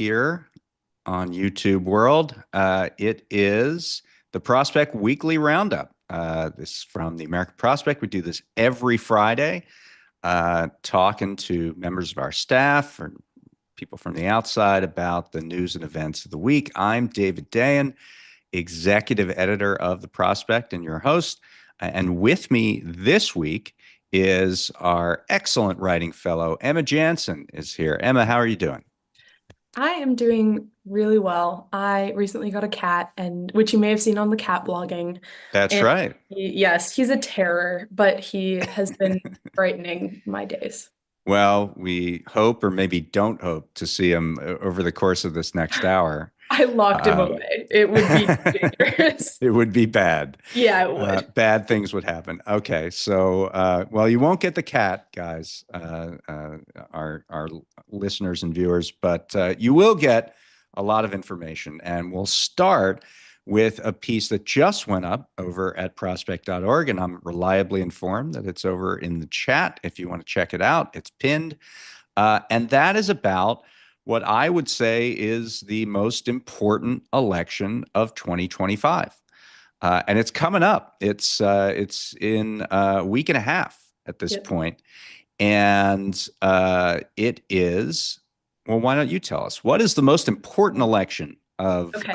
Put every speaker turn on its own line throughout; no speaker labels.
here on YouTube World. It is the Prospect Weekly Roundup. This is from the American Prospect. We do this every Friday, talking to members of our staff or people from the outside about the news and events of the week. I'm David Dayen, executive editor of the Prospect and your host. And with me this week is our excellent writing fellow, Emma Janssen is here. Emma, how are you doing?
I am doing really well. I recently got a cat, and which you may have seen on the cat blogging.
That's
And
right.
yes, he's a terror, but he has been brightening my days.
Well, we hope or maybe don't hope to see him over the course of this next hour.
I locked him
Um,
away. It would be dangerous.
it would be bad.
Yeah, it would.
Bad things would happen. Okay, so well, you won't get the cat, guys, our listeners and viewers, but you will get a lot of information, and we'll start with a piece that just went up over at prospect.org, and I'm reliably informed that it's over in the chat. If you want to check it out, it's pinned, and that is about what I would say is the most important election of 2025. And it's coming up. It's in a week and a half at this
Yep.
point. And it is, well, why don't you tell us? What is the most important election
Okay.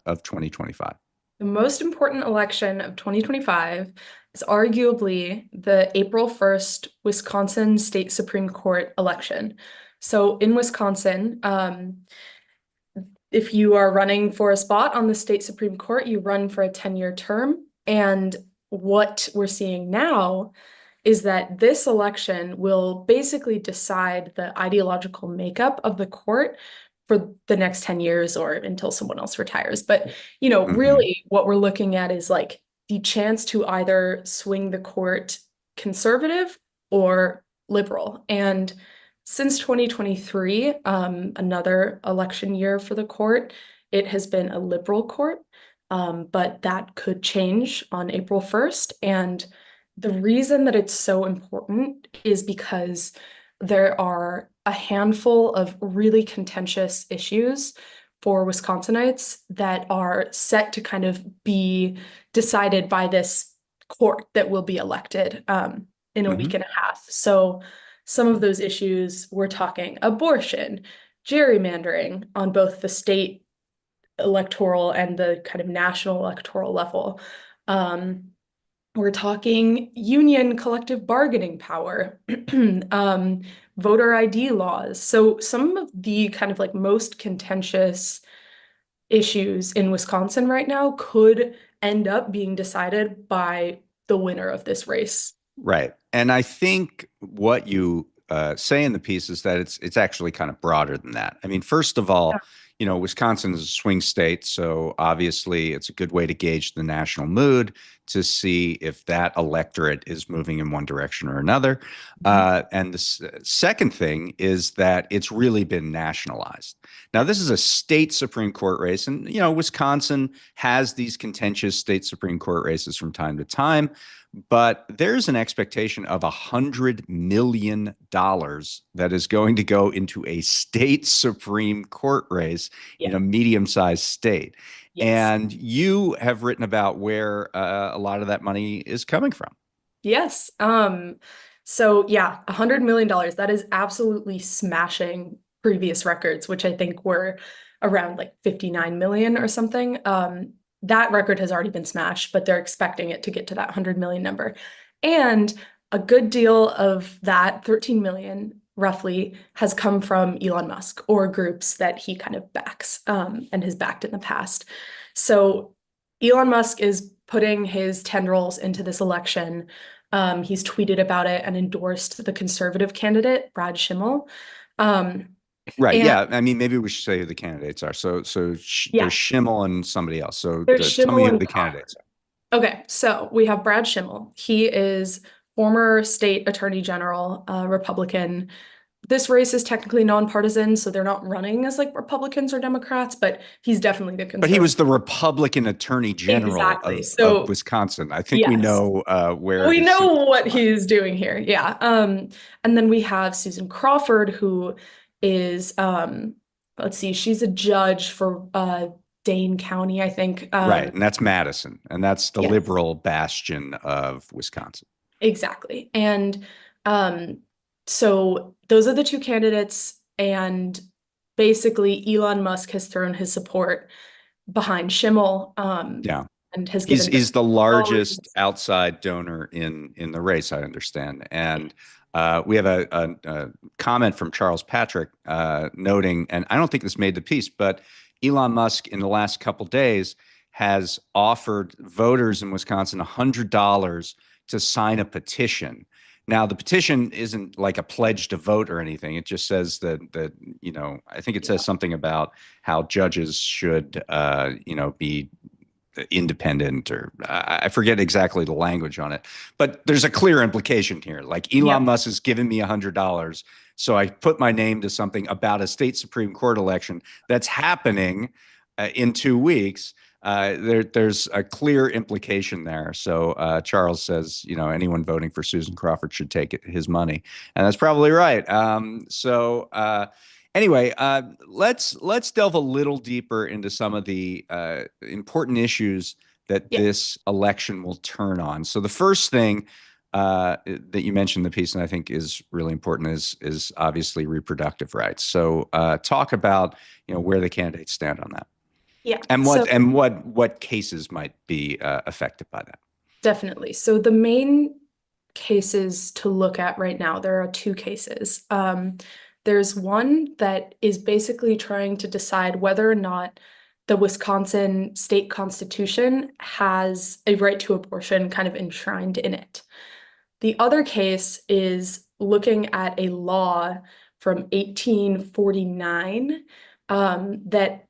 of 2025?
The most important election of 2025 is arguably the April 1st Wisconsin State Supreme Court election. So in Wisconsin, if you are running for a spot on the state Supreme Court, you run for a 10-year term. And what we're seeing now is that this election will basically decide the ideological makeup of the court for the next 10 years or until someone else retires. But,
Hmm.
really what we're looking at is like the chance to either swing the court conservative or liberal. And since 2023, another election year for the court, it has been a liberal court, but that could change on April 1st. And the reason that it's so important is because there are a handful of really contentious issues for Wisconsinites that are set to kind of be decided by this court that will be elected in a week
Hmm.
and a half. So some of those issues, we're talking abortion, gerrymandering on both the state electoral and the kind of national electoral level. Um, we're talking union collective bargaining power, um, voter ID laws. So some of the kind of like most contentious issues in Wisconsin right now could end up being decided by the winner of this race.
Right. And I think what you say in the piece is that it's actually kind of broader than that. I mean, first of
Yeah.
all, Wisconsin is a swing state, so obviously it's a good way to gauge the national mood to see if that electorate is moving in one direction or another. And the second thing is that it's really been nationalized. Now, this is a state Supreme Court race, and Wisconsin has these contentious state Supreme Court races from time to time. But there's an expectation of $100 million that is going to go into a state Supreme Court race in
Yeah.
a medium-sized state.
Yes.
And you have written about where a lot of that money is coming from.
Yes. So yeah, $100 million. That is absolutely smashing previous records, which I think were around like 59 million or something. That record has already been smashed, but they're expecting it to get to that 100 million number. And a good deal of that 13 million roughly has come from Elon Musk or groups that he kind of backs and has backed in the past. So Elon Musk is putting his tendrils into this election. He's tweeted about it and endorsed the conservative candidate, Brad Schimmel. Um,
Right.
and
Yeah. I mean, maybe we should say who the candidates are. So there's
yeah,
Schimmel and somebody else. So
there's
tell me
Schimmel
who
and
the
Cox.
candidates
Okay, so we have Brad Schimmel. He is former state attorney general, Republican. This race is technically nonpartisan, so they're not running as like Republicans or Democrats, but he's definitely the
But he
conservative.
was the Republican Attorney General
Exactly.
of
So
Wisconsin. I think we
yes,
know where
we
his
know
sympathies
what
lie.
he's doing here. Yeah. And then we have Susan Crawford, who is let's see, she's a judge for Dane County, I think.
Right. And that's Madison. And that's the
Yes,
liberal bastion of Wisconsin.
exactly. And um, so those are the two candidates, and basically Elon Musk has thrown his support behind Schimmel,
Yeah.
and has
He's
given
he's the largest
followers.
outside donor in the race, I understand.
Yes.
And we have a comment from Charles Patrick noting, and I don't think this made the piece, but Elon Musk in the last couple days has offered voters in Wisconsin $100 to sign a petition. Now, the petition isn't like a pledge to vote or anything. It just says that I think it says
Yeah.
something about how judges should be independent, or I forget exactly the language on it, but there's a clear implication here. Like Elon
Yep.
Musk has given me $100, so I put my name to something about a state Supreme Court election that's happening in 2 weeks. There's a clear implication there. So Charles says, anyone voting for Susan Crawford should take his money, and that's probably right. Anyway, let's delve a little deeper into some of the important issues that
Yeah.
this election will turn on. So the first thing that you mentioned in the piece, and I think is really important, is obviously reproductive rights. So talk about where the candidates stand on that,
Yeah.
and
So
what cases might be affected by that.
definitely. So the main cases to look at right now, there are two cases. There's one that is basically trying to decide whether or not the Wisconsin state constitution has a right to abortion kind of enshrined in it. The other case is looking at a law from 1849 that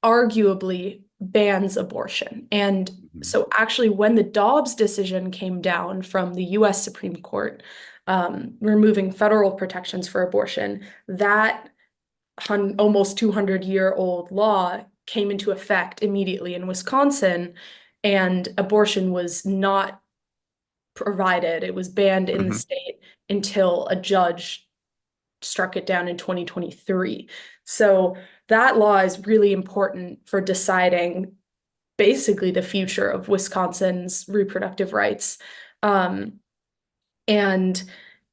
arguably bans abortion. And
Mhm.
so, actually, when the Dobbs decision came down from the US Supreme Court, removing federal protections for abortion, that almost 200-year-old law came into effect immediately in Wisconsin, and abortion was not provided. It was banned in the
Mhm.
state until a judge struck it down in 2023. So that law is really important for deciding basically the future of Wisconsin's reproductive rights. Um, and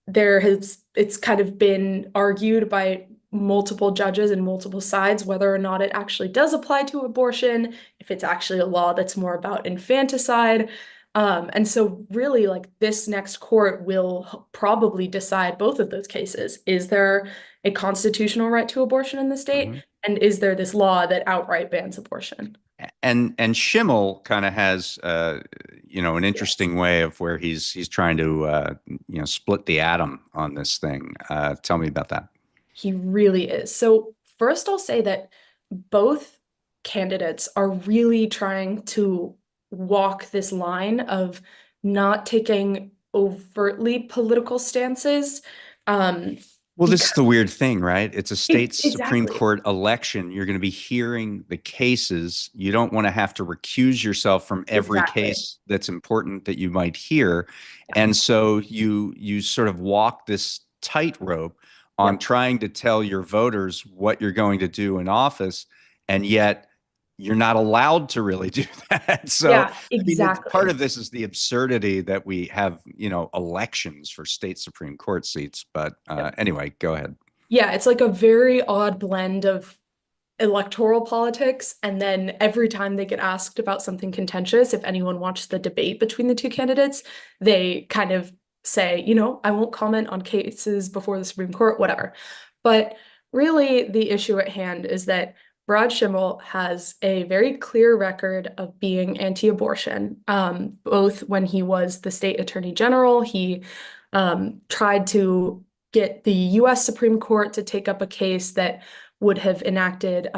it's kind of been argued by multiple judges and multiple sides whether or not it actually does apply to abortion, if it's actually a law that's more about infanticide. And so really like this next court will probably decide both of those cases. Is there a constitutional right to abortion in the state?
Mhm.
And is there this law that outright bans abortion?
And Schimmel kind of has an
Yes.
interesting way of where he's trying to split the atom on this thing. Tell me about that.
He really is. So, first, I'll say that both candidates are really trying to walk this line of not taking overtly political stances. Um,
Well, this is
because
the weird thing, right? It's a state Supreme
exactly,
Court election. You're going to be hearing the cases. You don't want to have to recuse yourself from every
exactly.
case that's important that you might hear.
Yeah.
And so you sort of walk this tightrope on
Yep.
trying to tell your voters what you're going to do in office, and yet you're not allowed to really do that. So,
Yeah,
I mean, part
exactly.
of this is the absurdity that we have, elections for state Supreme Court seats. But
Yep.
anyway, go ahead.
Yeah, it's like a very odd blend of electoral politics. And then every time they get asked about something contentious, if anyone watched the debate between the two candidates, they kind of say, I won't comment on cases before the Supreme Court, whatever. But really, the issue at hand is that Brad Schimmel has a very clear record of being anti-abortion. Both when he was the state attorney general, he tried to get the US Supreme Court to take up a case that would have enacted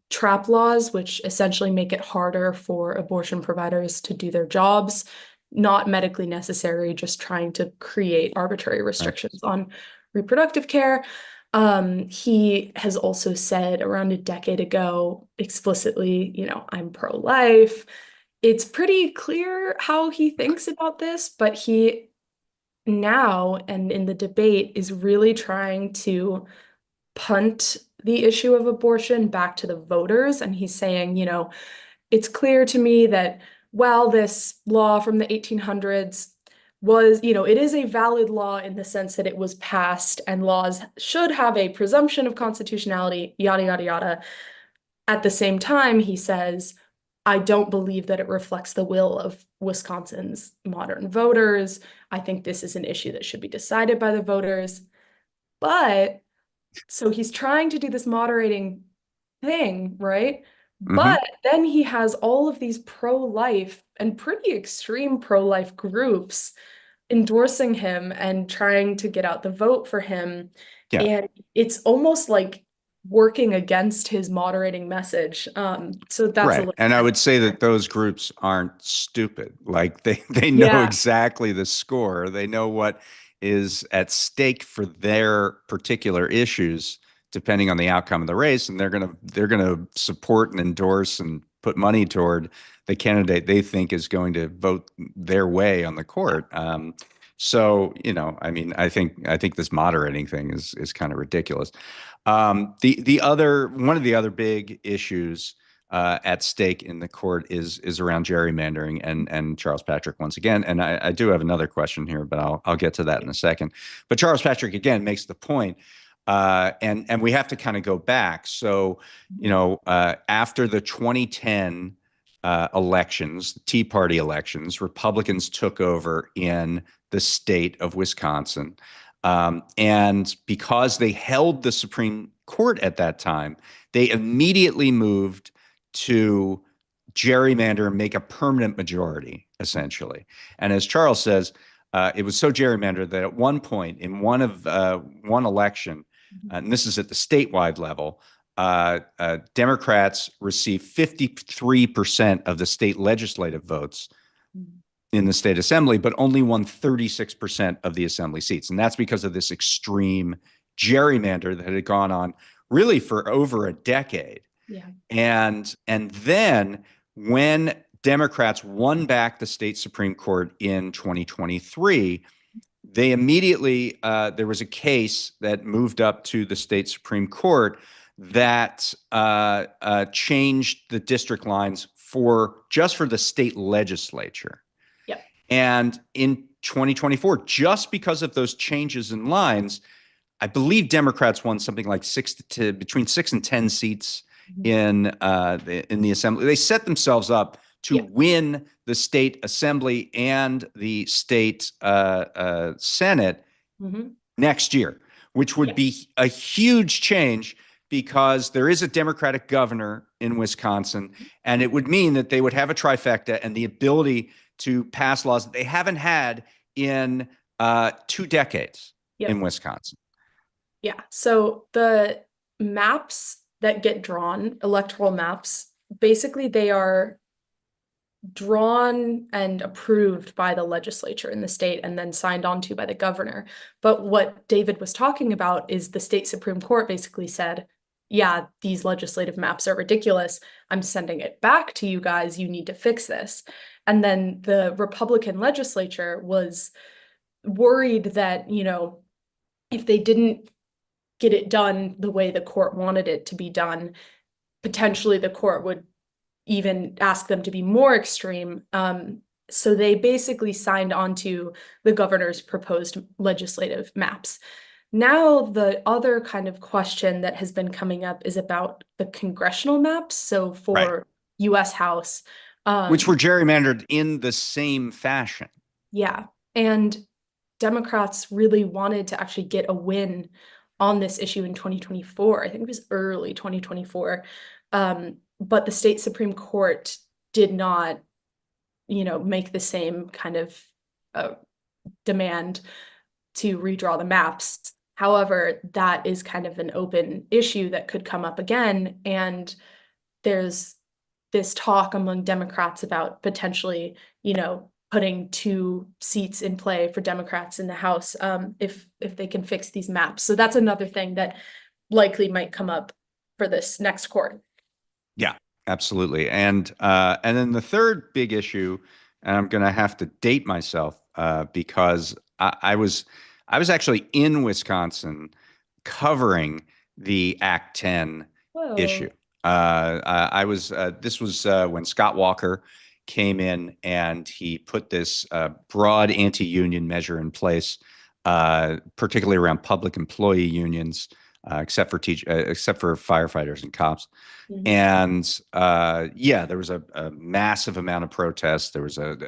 trap laws, which essentially make it harder for abortion providers to do their jobs, not medically necessary, just trying to create arbitrary
Right.
restrictions on reproductive care. He has also said around a decade ago explicitly, I'm pro-life. It's pretty clear how he thinks about this, but he now and in the debate is really trying to punt the issue of abortion back to the voters. And he's saying, it's clear to me that while this law from the 1800s was, it is a valid law in the sense that it was passed and laws should have a presumption of constitutionality, yada, yada, yada. At the same time, he says, I don't believe that it reflects the will of Wisconsin's modern voters. I think this is an issue that should be decided by the voters. But so he's trying to do this moderating thing, right?
Hmm.
But then he has all of these pro-life and pretty extreme pro-life groups endorsing him and trying to get out the vote for him.
Yeah.
And it's almost like working against his moderating message. So that's a
Right.
little
And I would say that
bit.
those groups aren't stupid. Like they know
Yeah.
exactly the score. They know what is at stake for their particular issues, depending on the outcome of the race, and they're gonna support and endorse and put money toward the candidate they think is going to vote their way on the court. So, I mean, I think this moderating thing is kind of ridiculous. The other one of the other big issues at stake in the court is around gerrymandering and Charles Patrick once again. And I do have another question here, but I'll get to that in a second. But Charles Patrick again makes the point, and we have to kind of go back. So, after the 2010 elections, the Tea Party elections, Republicans took over in the state of Wisconsin. And because they held the Supreme Court at that time, they immediately moved to gerrymander and make a permanent majority, essentially. And as Charles says, it was so gerrymandered that at one point in one election, and this is at the statewide level, Democrats received 53% of the state legislative votes in the state assembly, but only won 36% of the assembly seats. And that's because of this extreme gerrymander that had gone on really for over a decade.
Yeah.
And then when Democrats won back the state Supreme Court in 2023, they immediately there was a case that moved up to the state Supreme Court that changed the district lines for the state legislature.
Yep.
And in 2024, just because of those changes in lines, I believe Democrats won something like between 6 and 10 seats in the assembly. They set themselves up to
Yep.
win the state assembly and the state Senate
Mm-hmm.
next year, which would
Yes.
be a huge change because there is a Democratic governor in Wisconsin, and it would mean that they would have a trifecta and the ability to pass laws that they haven't had in 2 decades in
Yep.
Wisconsin.
Yeah. So the maps that get drawn, electoral maps, basically they are drawn and approved by the legislature in the state and then signed onto by the governor. But what David was talking about is the state Supreme Court basically said, yeah, these legislative maps are ridiculous. I'm sending it back to you guys. You need to fix this. And then the Republican legislature was worried that, if they didn't get it done the way the court wanted it to be done, potentially the court would even ask them to be more extreme. So they basically signed on to the governor's proposed legislative maps. Now, the other kind of question that has been coming up is about the congressional maps. So
Right.
for US House,
Which were gerrymandered in the same fashion.
yeah. And Democrats really wanted to actually get a win on this issue in 2024. I think it was early 2024. But the state Supreme Court did not, make the same kind of demand to redraw the maps. However, that is kind of an open issue that could come up again. And there's this talk among Democrats about potentially, putting 2 seats in play for Democrats in the House, if they can fix these maps. So that's another thing that likely might come up for this next court.
Yeah, absolutely. And then the third big issue, and I'm going to have to date myself because I was actually in Wisconsin covering the Act 10 issue.
Whoa.
This was when Scott Walker came in and he put this broad anti-union measure in place, particularly around public employee unions, except for firefighters and cops.
Mhm.
And yeah, there was a massive amount of protests.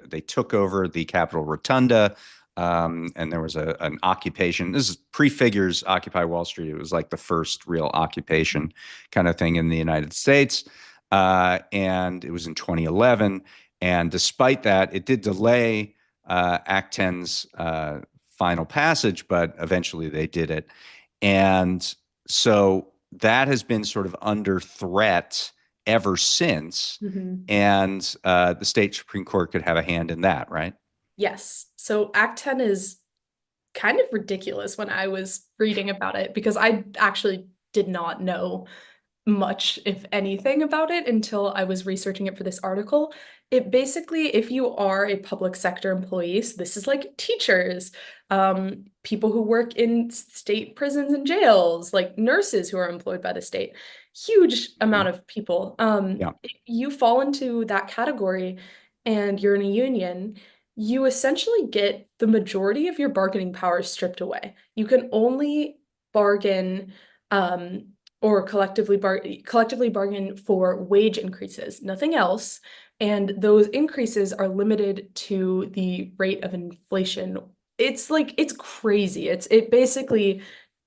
They took over the Capitol Rotunda, and there was an occupation. This is prefigures Occupy Wall Street. It was like the first real occupation kind of thing in the United States. And it was in 2011. And despite that, it did delay Act 10's final passage, but eventually they did it. And so that has been sort of under threat ever since.
Mhm.
And the state Supreme Court could have a hand in that, right?
Yes. So Act 10 is kind of ridiculous when I was reading about it because I actually did not know much, if anything, about it until I was researching it for this article. It basically, if you are a public sector employee, so this is like teachers, people who work in state prisons and jails, like nurses who are employed by the state, huge amount
Mhm.
of people.
Yeah.
If you fall into that category and you're in a union, you essentially get the majority of your bargaining power stripped away. You can only bargain um, or collectively bargain for wage increases, nothing else. And those increases are limited to the rate of inflation. It's crazy. It basically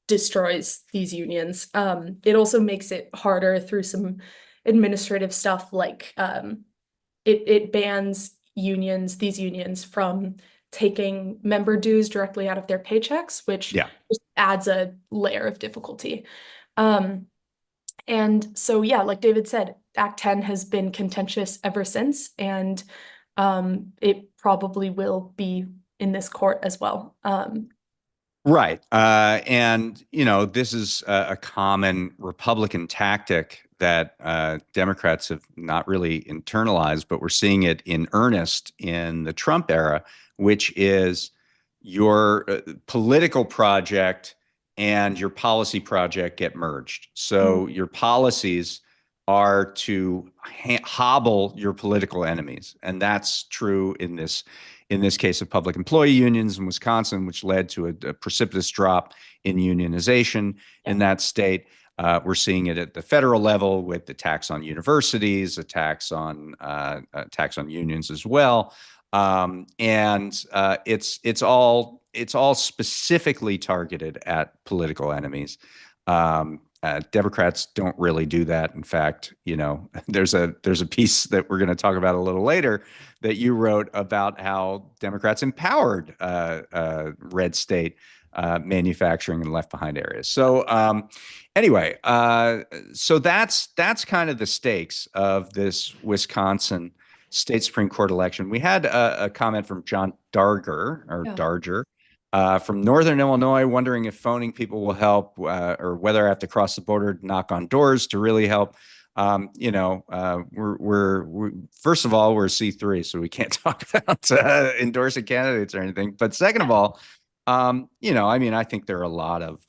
destroys these unions. It also makes it harder through some administrative stuff like it bans these unions from taking member dues directly out of their paychecks, which
Yeah.
just adds a layer of difficulty. Um, and so, yeah, like David said, Act 10 has been contentious ever since, and it probably will be in this court as well.
Right. And, this is a common Republican tactic that Democrats have not really internalized, but we're seeing it in earnest in the Trump era, which is your political project and your policy project get merged. So your policies are to hobble your political enemies. And that's true in this case of public employee unions in Wisconsin, which led to a precipitous drop in unionization
Yeah.
in that state. We're seeing it at the federal level with the tax on universities, a tax on unions as well, and it's all specifically targeted at political enemies. Democrats don't really do that. In fact, there's a piece that we're going to talk about a little later that you wrote about how Democrats empowered red state manufacturing and left behind areas. So anyway, so that's kind of the stakes of this Wisconsin state Supreme Court election. We had a comment from John
Yeah.
Darger, from Northern Illinois, wondering if phoning people will help, or whether I have to cross the border, knock on doors to really help. We're first of all, we're C3, so we can't talk about endorsing candidates or anything. But second of all, I mean, I think there are a lot of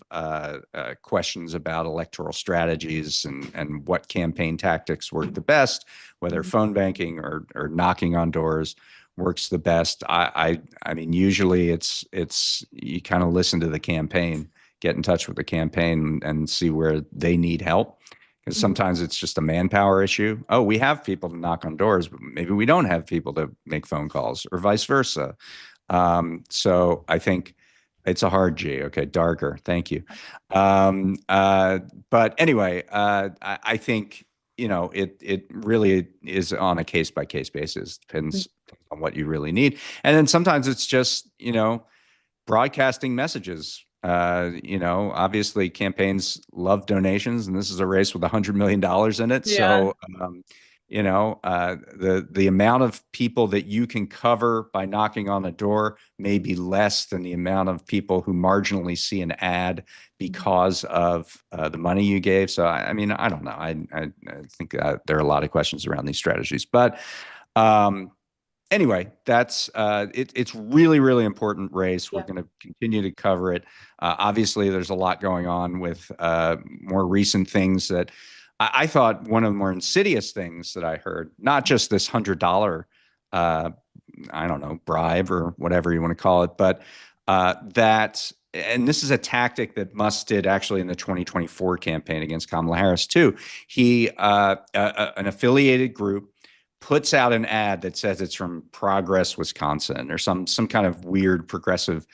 questions about electoral strategies and what campaign tactics work the best, whether
Mhm.
phone banking or knocking on doors works the best. I mean, usually it's you kind of listen to the campaign, get in touch with the campaign, and see where they need help. Because
Mhm.
sometimes it's just a manpower issue. Oh, we have people to knock on doors, but maybe we don't have people to make phone calls, or vice versa. So I think it's a hard G. Okay, darker. Thank you. Um, uh, but anyway, I think it really is on a case by case basis. Depends on what you really need, and then sometimes it's just broadcasting messages. Obviously campaigns love donations, and this is a race with $100 million in it.
Yeah.
So, the amount of people that you can cover by knocking on a door may be less than the amount of people who marginally see an ad because of the money you gave. So, I mean, I don't know. I think there are a lot of questions around these strategies, but um, anyway, that's it's really, really important race. We're
Yeah.
going to continue to cover it. Obviously, there's a lot going on with more recent things that I thought one of the more insidious things that I heard, not just this $100 uh, I don't know, bribe or whatever you want to call it, but that, and this is a tactic that Musk did actually in the 2024 campaign against Kamala Harris too. An affiliated group puts out an ad that says it's from Progress, Wisconsin, or some kind of weird progressive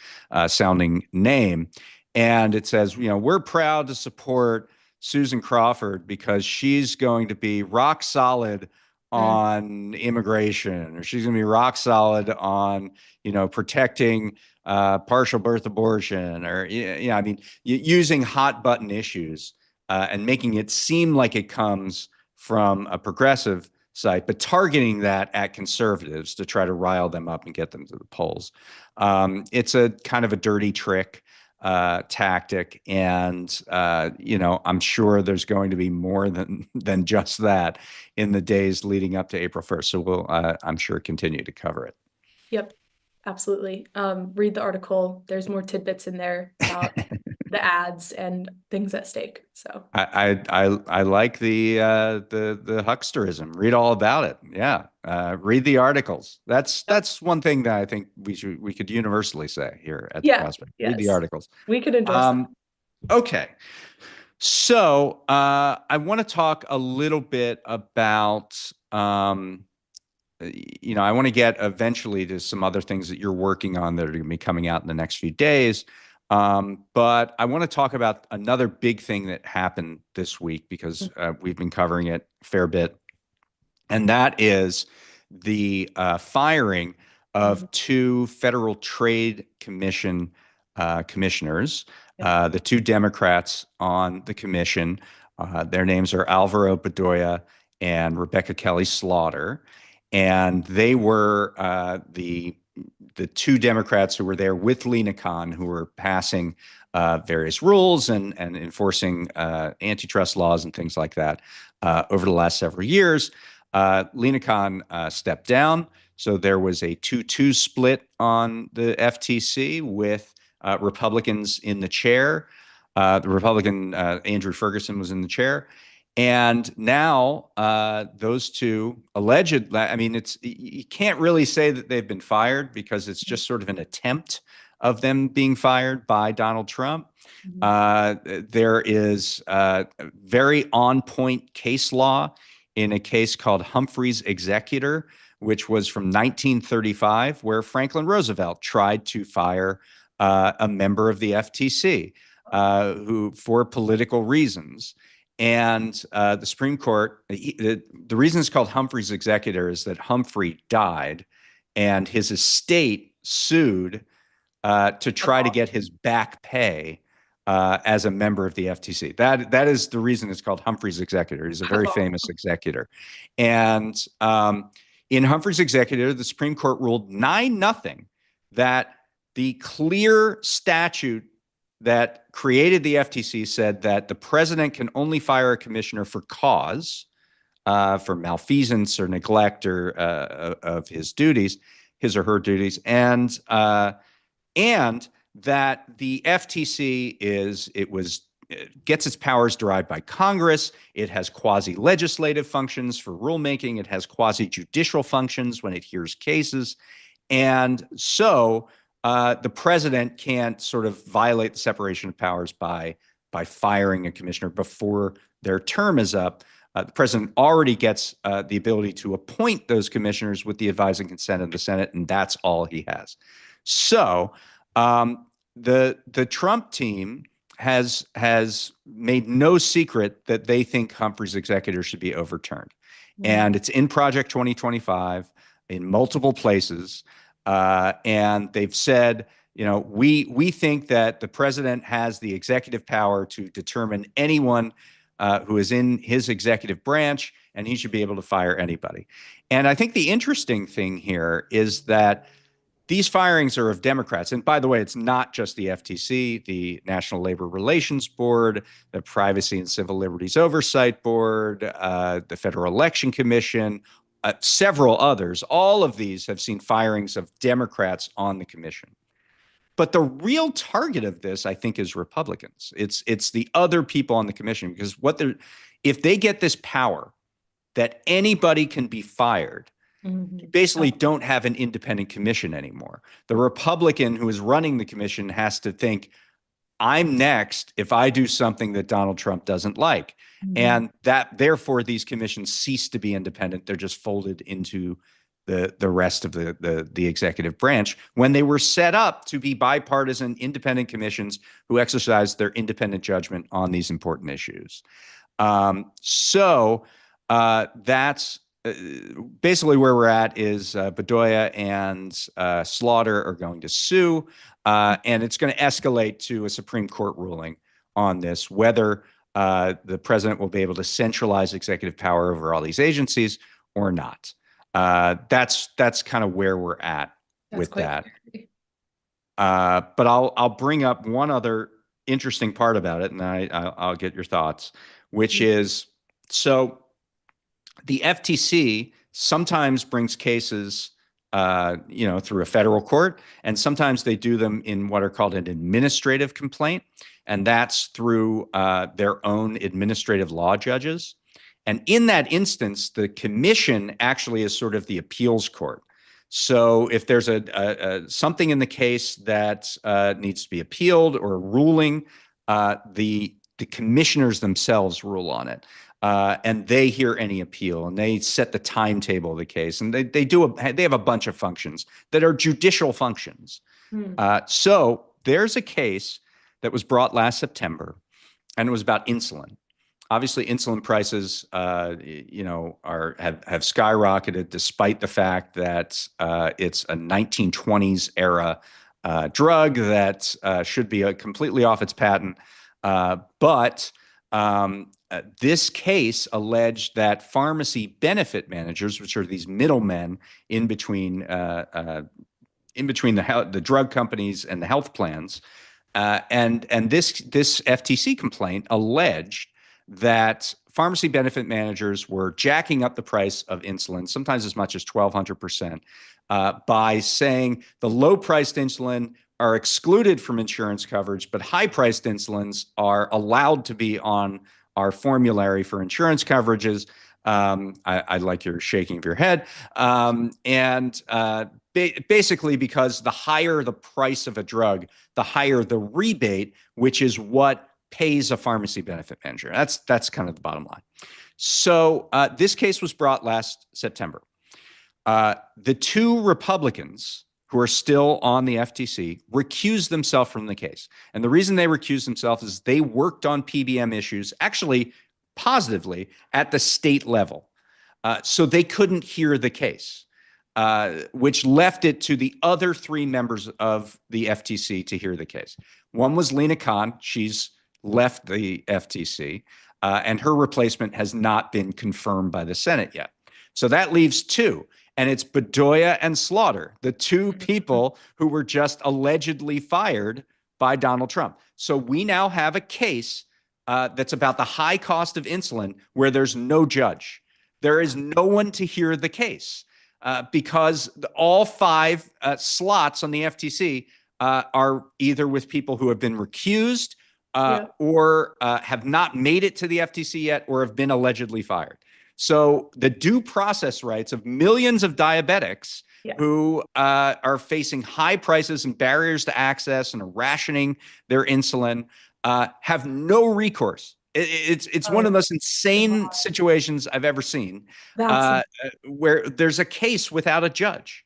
sounding name, and it says, we're proud to support Susan Crawford because she's going to be rock solid
Mm.
on immigration, or she's going to be rock solid on, protecting partial birth abortion, or, I mean, using hot button issues and making it seem like it comes from a progressive site, but targeting that at conservatives to try to rile them up and get them to the polls. It's a kind of a dirty trick tactic, and I'm sure there's going to be more than just that in the days leading up to April 1st. So we'll, I'm sure, continue to cover it.
Yep, absolutely. Read the article. There's more tidbits in there about the ads and things at stake. So
I like the hucksterism. Read all about it. Yeah, read the articles.
yep.
That's one thing that I think we could universally say here at the
Yeah,
Prospect. Read the
yes.
articles.
We could endorse that.
Okay, so I want to talk a little bit about I want to get eventually to some other things that you're working on that are going to be coming out in the next few days. But I want to talk about another big thing that happened this week because we've been covering it a fair bit, and that is the firing
Mhm.
of two Federal Trade Commission commissioners,
Yep.
the two Democrats on the commission. Their names are Alvaro Bedoya and Rebecca Kelly Slaughter, and they were the two Democrats who were there with Lena Khan, who were passing various rules and enforcing antitrust laws and things like that over the last several years. Lena Khan stepped down, so there was a 2-2 split on the FTC with Republicans in the chair. The Republican Andrew Ferguson was in the chair, and now those two alleged. I mean, it's you can't really say that they've been fired because it's just sort of an attempt of them being fired by Donald Trump.
Mhm.
There is very on point case law in a case called Humphrey's Executor, which was from 1935, where Franklin Roosevelt tried to fire a member of the FTC who for political reasons. And the Supreme Court, the reason it's called Humphrey's Executor is that Humphrey died and his estate sued to
That's
try to get
awesome.
his back pay as a member of the FTC. That is the reason it's called Humphrey's Executor. He's a
That's
very famous
awesome.
executor, and in Humphrey's Executor, the Supreme Court ruled 9-0 that the clear statute that created the FTC said that the president can only fire a commissioner for cause, for malfeasance or neglect or of his duties, his or her duties, and that the FTC gets its powers derived by Congress. It has quasi-legislative functions for rulemaking. It has quasi-judicial functions when it hears cases. And so the president can't sort of violate the separation of powers by firing a commissioner before their term is up. The president already gets the ability to appoint those commissioners with the advice and consent of the Senate, and that's all he has. So the Trump team has made no secret that they think Humphrey's executor should be overturned,
Mhm.
and it's in Project 2025 in multiple places, and they've said, we think that the president has the executive power to determine anyone who is in his executive branch, and he should be able to fire anybody. And I think the interesting thing here is that these firings are of Democrats. And by the way, it's not just the FTC, the National Labor Relations Board, the Privacy and Civil Liberties Oversight Board, the Federal Election Commission. several others. All of these have seen firings of Democrats on the commission. But the real target of this, I think, is Republicans. It's the other people on the commission, because if they get this power that anybody can be fired, you basically don't have an independent commission anymore. The Republican who is running the commission has to think, I'm next if I do something that Donald Trump doesn't like. And that therefore these commissions cease to be independent. They're just folded into the rest of the executive branch, when they were set up to be bipartisan independent commissions who exercise their independent judgment on these important issues. That's basically where we're at. Is Bedoya and Slaughter are going to sue, and it's going to escalate to a Supreme Court ruling on this, whether the president will be able to centralize executive power over all these agencies or not. That's kind of where we're at with that. But I'll bring up one other interesting part about it, and I'll get your thoughts, which is, so the FTC sometimes brings cases, through a federal court, and sometimes they do them in what are called an administrative complaint, and that's through their own administrative law judges. And in that instance, the commission actually is sort of the appeals court. So if there's something in the case that needs to be appealed, or a ruling, the commissioners themselves rule on it. And they hear any appeal, and they set the timetable of the case, and they have a bunch of functions that are judicial functions. So there's a case that was brought last September, and it was about insulin. Obviously, insulin prices, have skyrocketed, despite the fact that it's a 1920s era drug that should be completely off its patent. But this case alleged that pharmacy benefit managers, which are these middlemen in between the drug companies and the health plans, and this FTC complaint alleged that pharmacy benefit managers were jacking up the price of insulin, sometimes as much as 1,200%, by saying the low-priced insulin are excluded from insurance coverage, but high-priced insulins are allowed to be on our formulary for insurance coverages. I like your shaking of your head. Basically, because the higher the price of a drug, the higher the rebate, which is what pays a pharmacy benefit manager. That's kind of the bottom line. So this case was brought last September. The two Republicans who are still on the FTC recused themselves from the case. And the reason they recused themselves is they worked on PBM issues, actually positively, at the state level. So they couldn't hear the case, which left it to the other three members of the FTC to hear the case. One was Lena Khan. She's left the FTC, and her replacement has not been confirmed by the Senate yet. So that leaves two. And it's Bedoya and Slaughter, the two people who were just allegedly fired by Donald Trump. So we now have a case that's about the high cost of insulin, where there's no judge. There is no one to hear the case, because all five slots on the FTC are either with people who have been recused, or have not made it to the FTC yet, or have been allegedly fired. So the due process rights of millions of diabetics who are facing high prices and barriers to access and are rationing their insulin have no recourse. It's one of the most insane situations I've ever seen, where there's a case without a judge.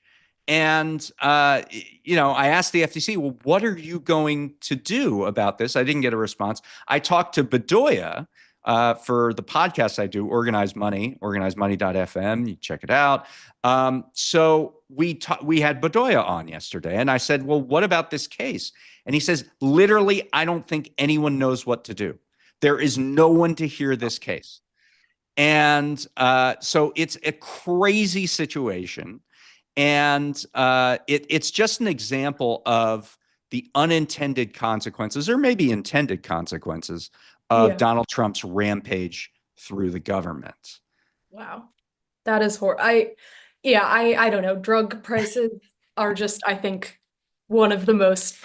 And, I asked the FTC, well, what are you going to do about this? I didn't get a response. I talked to Bedoya for the podcast I do, Organized Money, organizedmoney.fm. You check it out. So we had Bedoya on yesterday, and I said, well, what about this case? And he says, literally, I don't think anyone knows what to do. There is no one to hear this case. And so it's a crazy situation. And it's just an example of the unintended consequences, or maybe intended consequences, of Donald Trump's rampage through the government.
Wow. That is horrible. I don't know. Drug prices are just, I think, one of the most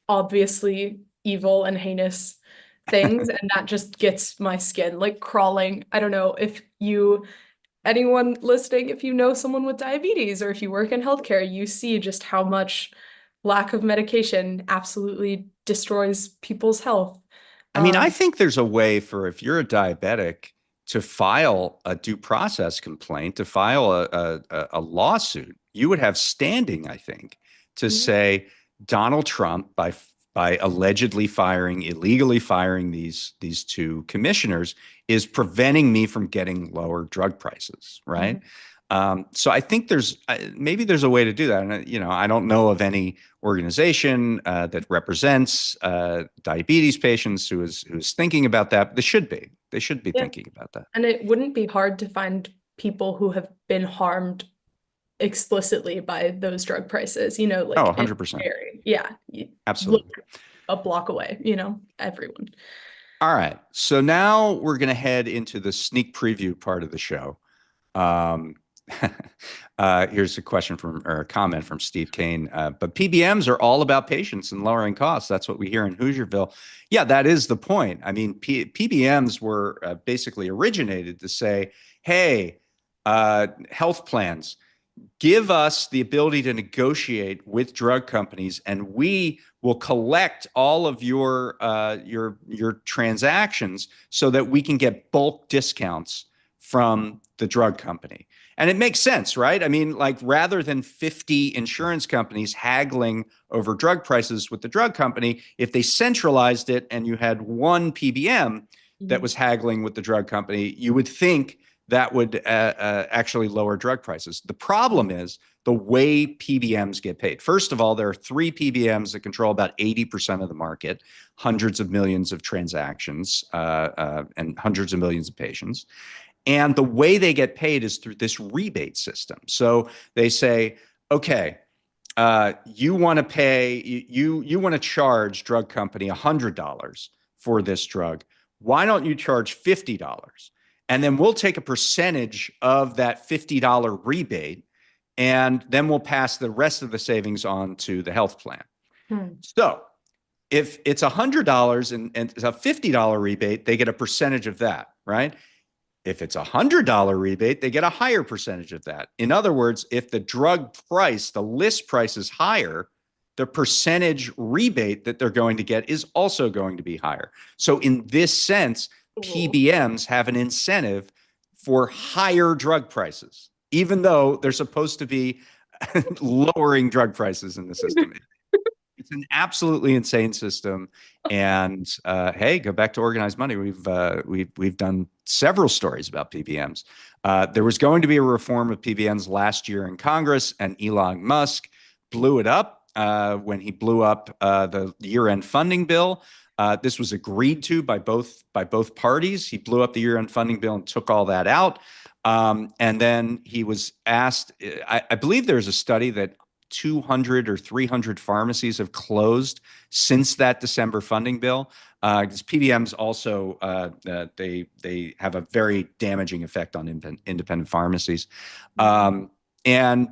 obviously evil and heinous things, and that just gets my skin like crawling. I don't know if anyone listening, if you know someone with diabetes or if you work in healthcare, you see just how much lack of medication absolutely destroys people's health.
I mean, I
Um,
think there's a way for if you're a diabetic to file a due process complaint, to file a lawsuit. You would have standing, I think, to say Donald Trump by allegedly illegally firing these two commissioners is preventing me from getting lower drug prices, right?
Mhm.
So I think maybe there's a way to do that. And, I don't know of any organization that represents diabetes patients who's thinking about that. But they should be
Yeah.
thinking about that.
And it wouldn't be hard to find people who have been harmed explicitly by those drug prices,
Oh,
like in
100%.
area. Yeah, you look
Absolutely.
a block away, everyone.
All right. So now we're going to head into the sneak preview part of the show. Um, here's a question or a comment from Steve Kane. But PBMs are all about patients and lowering costs. That's what we hear in Hoosierville. Yeah, that is the point. I mean, PBMs were basically originated to say, hey, health plans, give us the ability to negotiate with drug companies, and we will collect all of your transactions so that we can get bulk discounts from the drug company. And it makes sense, right? I mean, like rather than 50 insurance companies haggling over drug prices with the drug company, if they centralized it and you had one PBM that
Mhm.
was haggling with the drug company, you would think that would actually lower drug prices. The problem is the way PBMs get paid. First of all, there are three PBMs that control about 80% of the market, hundreds of millions of transactions, and hundreds of millions of patients. And the way they get paid is through this rebate system. So they say, okay, you want to pay, you want to charge drug company $100 for this drug. Why don't you charge $50? And then we'll take a percentage of that $50 rebate, and then we'll pass the rest of the savings on to the health plan.
Hmm.
So if it's $100 and it's a $50 rebate, they get a percentage of that, right? If it's $100 rebate, they get a higher percentage of that. In other words, if the drug price, the list price is higher, the percentage rebate that they're going to get is also going to be higher. So, in this sense,
Cool.
PBMs have an incentive for higher drug prices, even though they're supposed to be lowering drug prices in the system. It's an absolutely insane system. And hey, go back to organized money. We've done several stories about PBMs. There was going to be a reform of PBMs last year in Congress, and Elon Musk blew it up when he blew up the year-end funding bill. This was agreed to by both parties. He blew up the year-end funding bill and took all that out. And then he was asked. I believe there's a study that 200 or 300 pharmacies have closed since that December funding bill. Because PBMs also they have a very damaging effect on independent pharmacies. Um, and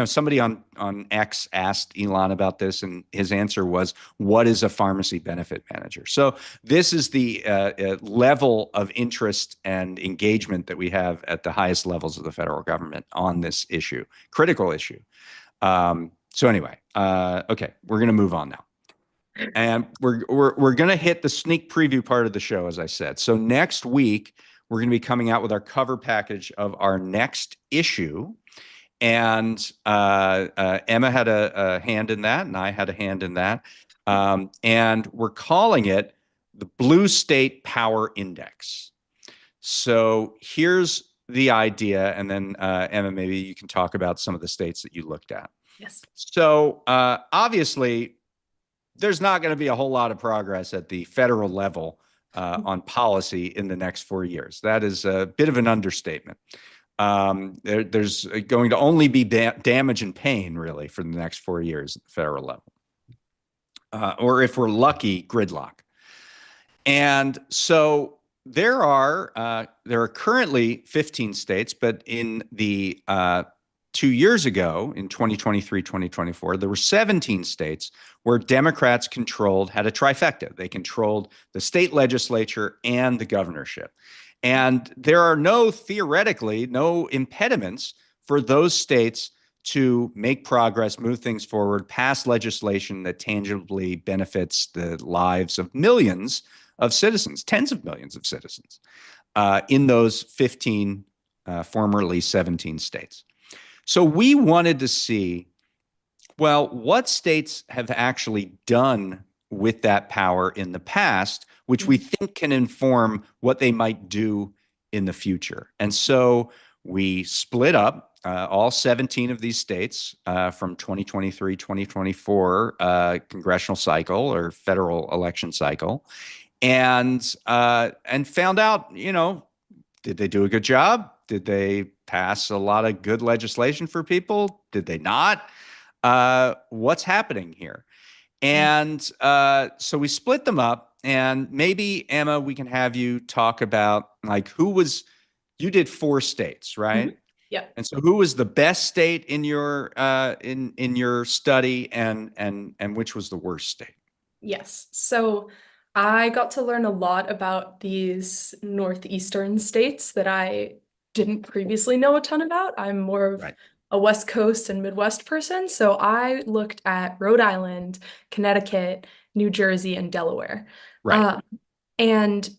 somebody on X asked Elon about this, and his answer was, "What is a pharmacy benefit manager?" So this is the level of interest and engagement that we have at the highest levels of the federal government on this issue, critical issue. So anyway, okay, we're gonna move on now, and we're gonna hit the sneak preview part of the show, as I said. So next week we're gonna be coming out with our cover package of our next issue, and Emma had a hand in that, and I had a hand in that, and we're calling it the Blue State Power Index. So here's the idea, and then Emma, maybe you can talk about some of the states that you looked at.
Yes.
So obviously, there's not going to be a whole lot of progress at the federal level on policy in the next 4 years. That is a bit of an understatement. There's going to only be damage and pain, really, for the next 4 years at the federal level. Or if we're lucky, gridlock. And so there are currently 15 states, but in the 2 years ago, in 2023, 2024, there were 17 states where Democrats had a trifecta. They controlled the state legislature and the governorship. And there are theoretically, no impediments for those states to make progress, move things forward, pass legislation that tangibly benefits the lives of millions of citizens, tens of millions of citizens, in those 15, formerly 17 states. So we wanted to see, well, what states have actually done with that power in the past, which we think can inform what they might do in the future. And so we split up all 17 of these states from 2023, 2024 congressional cycle or federal election cycle, and found out, did they do a good job? Did they pass a lot of good legislation for people? Did they not? What's happening here? And so we split them up. And maybe, Emma, we can have you talk about like you did 4 states, right?
Yeah.
And so who was the best state in your in your study, and which was the worst state?
Yes. So I got to learn a lot about these northeastern states that I didn't previously know a ton about. I'm more of
Right.
a West Coast and Midwest person. So I looked at Rhode Island, Connecticut, New Jersey, and Delaware.
Right.
Uh, and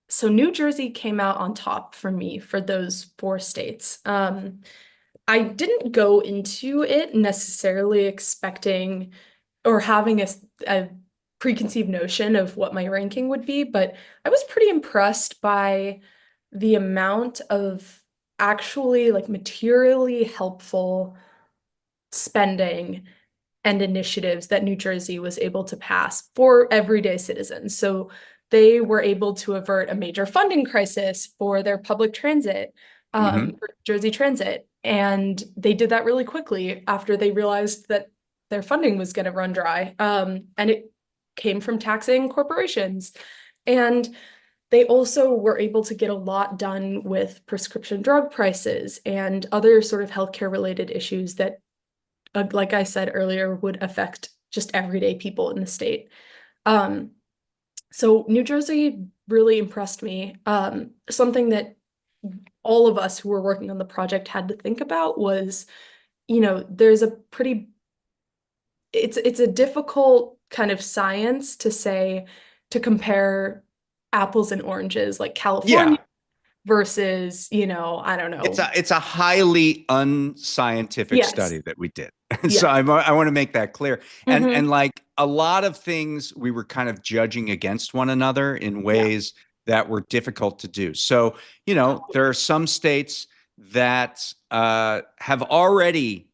so New Jersey came out on top for me for those 4 states. I didn't go into it necessarily expecting or having a preconceived notion of what my ranking would be, but I was pretty impressed by the amount of actually like materially helpful spending and initiatives that New Jersey was able to pass for everyday citizens. So they were able to avert a major funding crisis for their public transit,
Mm-hmm.
for Jersey Transit. And they did that really quickly after they realized that their funding was going to run dry. And it came from taxing corporations. And they also were able to get a lot done with prescription drug prices and other sort of healthcare related issues that, like I said earlier, would affect just everyday people in the state. Um, so New Jersey really impressed me. Something that all of us who were working on the project had to think about was, there's a pretty it's a difficult kind of science to compare apples and oranges, like California
Yeah.
versus, I don't know.
It's a highly unscientific
Yes.
study that we did. So
Yes.
I want to make that clear. And
Hmm.
like a lot of things we were kind of judging against one another in
Yeah.
ways that were difficult to do. So, there are some states that have already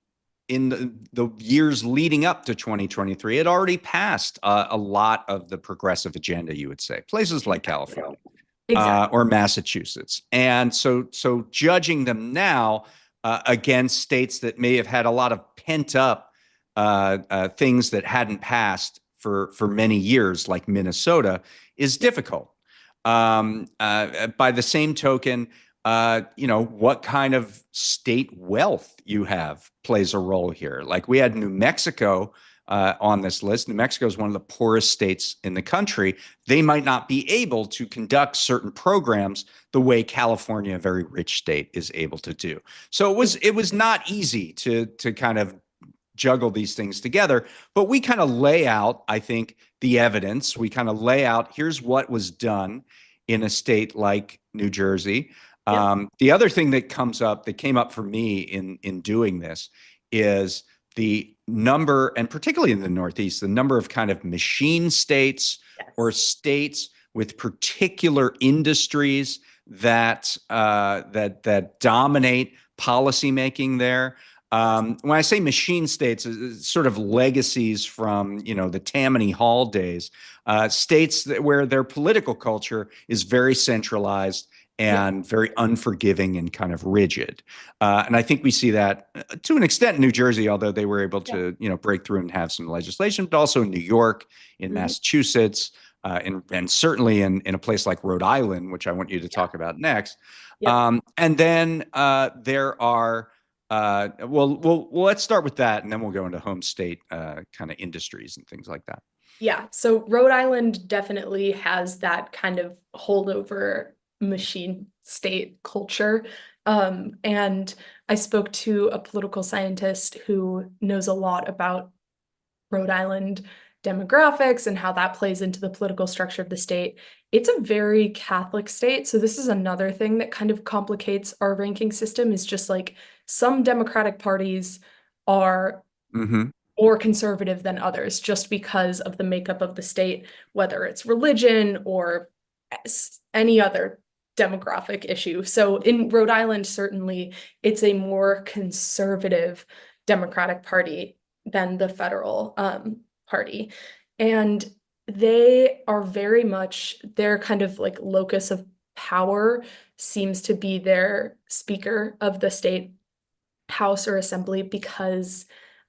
in the years leading up to 2023, it already passed a lot of the progressive agenda, you would say. Places like California
Exactly.
or Massachusetts. And so judging them now against states that may have had a lot of pent up things that hadn't passed for many years, like Minnesota, is difficult. By the same token, what kind of state wealth you have plays a role here. Like we had New Mexico on this list. New Mexico is one of the poorest states in the country. They might not be able to conduct certain programs the way California, a very rich state, is able to do. So it was not easy to kind of juggle these things together, but we kind of lay out, I think, the evidence. We kind of lay out here's what was done in a state like New Jersey.
Yep.
The other thing that came up for me in doing this is the number, and particularly in the Northeast, the number of kind of machine states or
Yes.
states with particular industries that dominate policymaking there. When I say machine states, it's sort of legacies from the Tammany Hall days, states where their political culture is very centralized
Yeah.
and very unforgiving and kind of rigid. And I think we see that to an extent in New Jersey, although they were able
Yeah.
to break through and have some legislation, but also in New York, in
Mhm.
Massachusetts, and certainly in a place like Rhode Island, which I want you to
Yeah.
talk about next.
Yep.
And then there are well, let's start with that, and then we'll go into home state kind of industries and things like that.
Yeah, so Rhode Island definitely has that kind of holdover machine state culture. And I spoke to a political scientist who knows a lot about Rhode Island demographics and how that plays into the political structure of the state. It's a very Catholic state, so this is another thing that kind of complicates our ranking system is just like some Democratic parties are
Hmm.
more conservative than others just because of the makeup of the state, whether it's religion or any other demographic issue. So in Rhode Island, certainly it's a more conservative Democratic Party than the federal party. And they are very much their kind of like locus of power seems to be their speaker of the state house or assembly because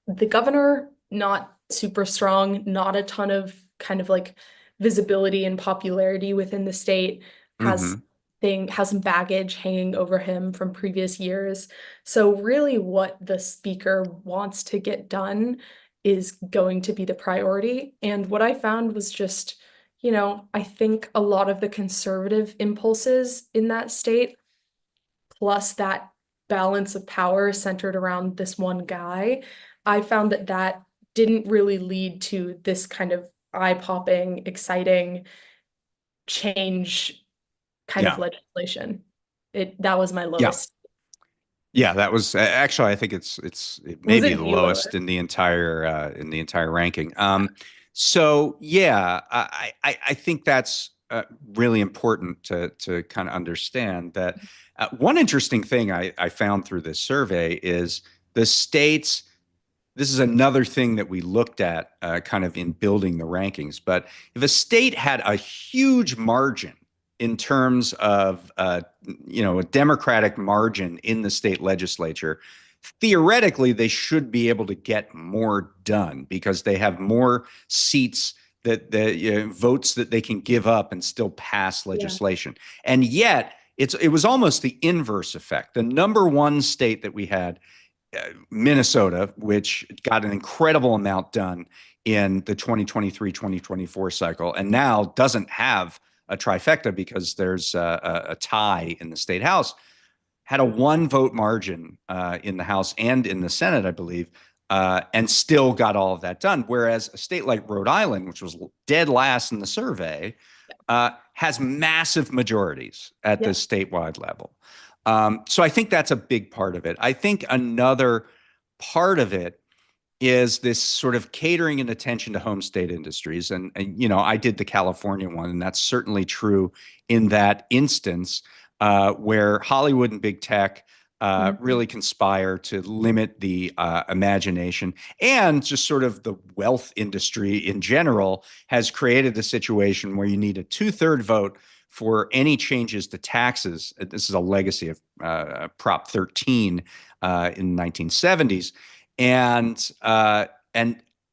the governor, not super strong, not a ton of kind of like visibility and popularity within the state, has
Hmm.
has some baggage hanging over him from previous years. So really what the speaker wants to get done is going to be the priority. And what I found was just, I think a lot of the conservative impulses in that state plus that balance of power centered around this one guy, I found that that didn't really lead to this kind of eye-popping, exciting change kind of
Yeah.
legislation. That was my
Yeah.
lowest.
Yeah, that was actually, I think it may
Was
be
it
the
way
lowest
lower?
in the entire ranking. So yeah, I think that's really important to kind of understand that one interesting thing I found through this survey is the states. This is another thing that we looked at kind of in building the rankings. But if a state had a huge margin in terms of, a Democratic margin in the state legislature, theoretically, they should be able to get more done because they have more seats that the votes that they can give up and still pass
Yeah.
legislation. And yet, it was almost the inverse effect. The number one state that we had Minnesota, which got an incredible amount done in the 2023-2024 cycle, and now doesn't have a trifecta because there's a tie in the state house, had a one vote margin in the House and in the Senate, I believe, and still got all of that done. Whereas a state like Rhode Island, which was dead last in the survey, has massive majorities at the
Yeah.
statewide level. So I think that's a big part of it. I think another part of it is this sort of catering and attention to home state industries. And I did the California one, and that's certainly true in that instance where Hollywood and big tech
Mhm.
really conspire to limit the imagination, and just sort of the wealth industry in general has created a situation where you need a two-third vote for any changes to taxes. This is a legacy of Prop 13 in the 1970s, and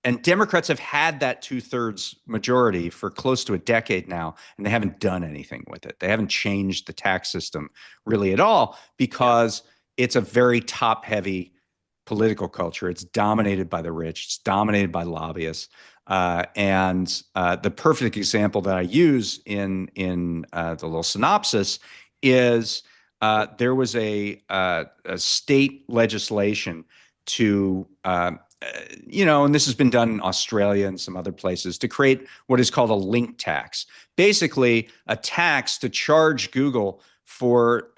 and Democrats have had that two-thirds majority for close to a decade now, and they haven't done anything with it. They haven't changed the tax system really at all
Yeah.
because it's a very top-heavy political culture. It's dominated by the rich. It's dominated by lobbyists. And the perfect example that I use in the little synopsis is there was a state legislation to and this has been done in Australia and some other places, to create what is called a link tax. Basically, a tax to charge Google for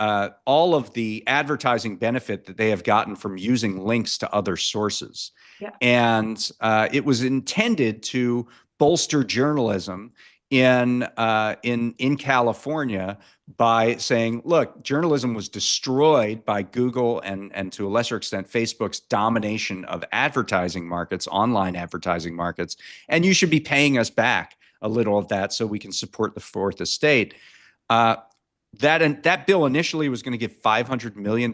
all of the advertising benefit that they have gotten from using links to other sources.
Yeah.
And it was intended to bolster journalism in California by saying, look, journalism was destroyed by Google and to a lesser extent Facebook's domination of advertising markets, online advertising markets, and you should be paying us back a little of that so we can support the fourth estate. Uh, that bill initially was going to give $500 million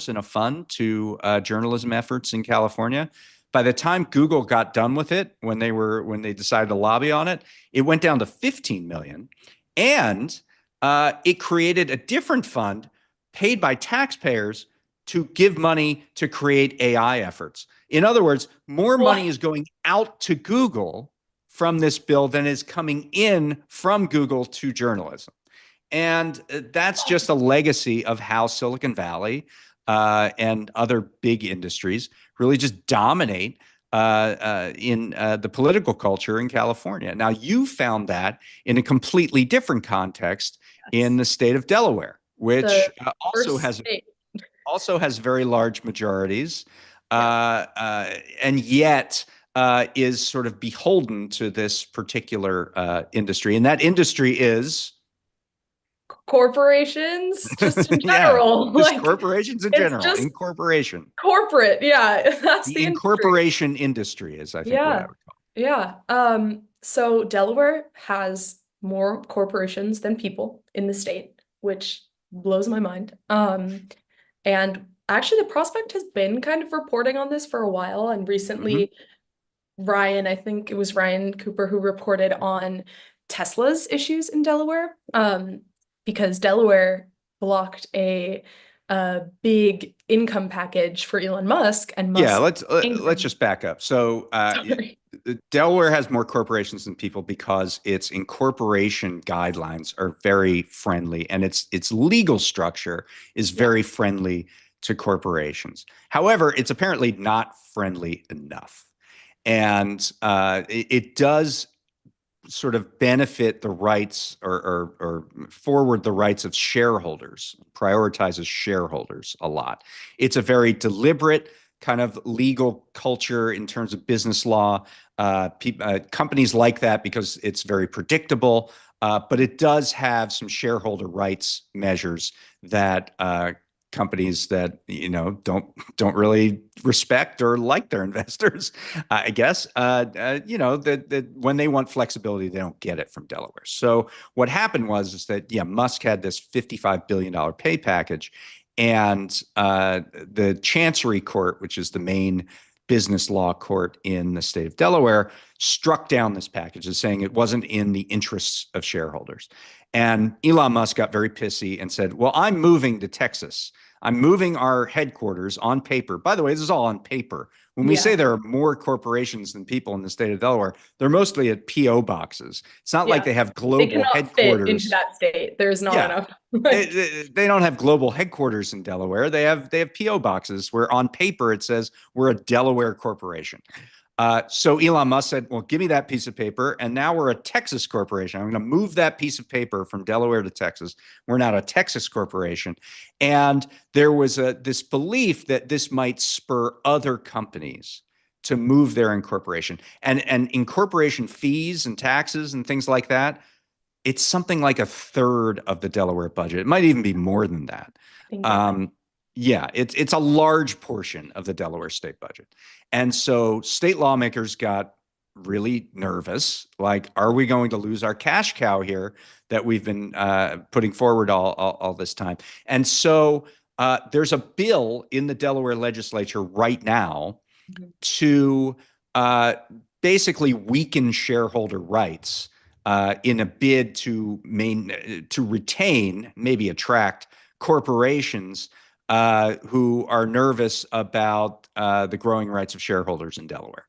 in a fund to journalism efforts in California. By the time Google got done with it, when they decided to lobby on it, it went down to 15 million, and it created a different fund paid by taxpayers to give money to create AI efforts. In other words, more
What?
money is going out to Google from this bill than is coming in from Google to journalism. And that's just a legacy of how Silicon Valley and other big industries really just dominate in the political culture in California. Now, you found that in a completely different context in
Yes.
the state of Delaware,
The
which
first state.
also has very large majorities,
Yeah.
and yet is sort of beholden to this particular industry. And that industry is
Corporations, just in
yeah,
general.
just
Like,
corporations in
it's
general,
just
incorporation.
corporate. Yeah, that's
The
the industry.
incorporation industry is, I think, what I
Yeah.
would call
Yeah. So Delaware has more corporations than people in the state, which blows my mind. And actually the Prospect has been kind of reporting on this for a while, and
it. Hmm.
recently Ryan, I think it was Ryan Cooper who reported on Tesla's issues in Delaware, because Delaware blocked a big income package for Elon Musk, and
Yeah,
Musk
let's
angry.
just back up. So,
Sorry.
Delaware has more corporations than people because its incorporation guidelines are very friendly, and its legal structure is
Yeah.
very friendly to corporations. However, it's apparently not friendly enough, and it does sort of benefit the rights or forward the rights of shareholders, prioritizes shareholders a lot. It's a very deliberate kind of legal culture in terms of business law. Companies like that because it's very predictable, but it does have some shareholder rights measures that companies that don't really respect or like their investors, I guess, that when they want flexibility, they don't get it from Delaware. So what happened was is that yeah, Musk had this $55 billion pay package, and the Chancery Court, which is the main business law court in the state of Delaware, struck down this package as saying it wasn't in the interests of shareholders. And Elon Musk got very pissy and said, well, I'm moving to Texas. I'm moving our headquarters on paper. By the way, this is all on paper. When we say
Yeah.
there are more corporations than people in the state of Delaware, they're mostly at PO boxes. It's not like
Yeah.
they have
They
global
cannot fit into
headquarters.
that state. There's not
Yeah,
enough.
they,
Like,
they don't have global headquarters in Delaware. They have PO boxes where on paper it says we're a Delaware corporation. So Elon Musk said, well, give me that piece of paper. And now we're a Texas corporation. I'm going to move that piece of paper from Delaware to Texas. We're now a Texas corporation. And there was this belief that this might spur other companies to move their incorporation. And incorporation fees and taxes and things like that, it's something like a third of the Delaware budget. It might even be more than that.
I think you're right.
Um, yeah, it's a large portion of the Delaware state budget. And so state lawmakers got really nervous. Like, are we going to lose our cash cow here that we've been putting forward all this time? And so there's a bill in the Delaware legislature right now
Mhm.
to uh, basically weaken shareholder rights in a bid to retain, maybe attract corporations who are nervous about the growing rights of shareholders in Delaware.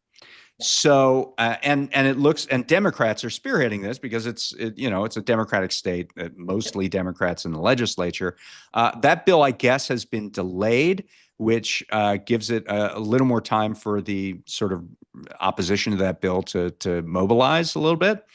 So and it looks, and Democrats are spearheading this because it's a Democratic state, mostly Democrats in the legislature. That bill, I guess, has been delayed, which gives it a little more time for the sort of opposition to that bill to mobilize a little bit.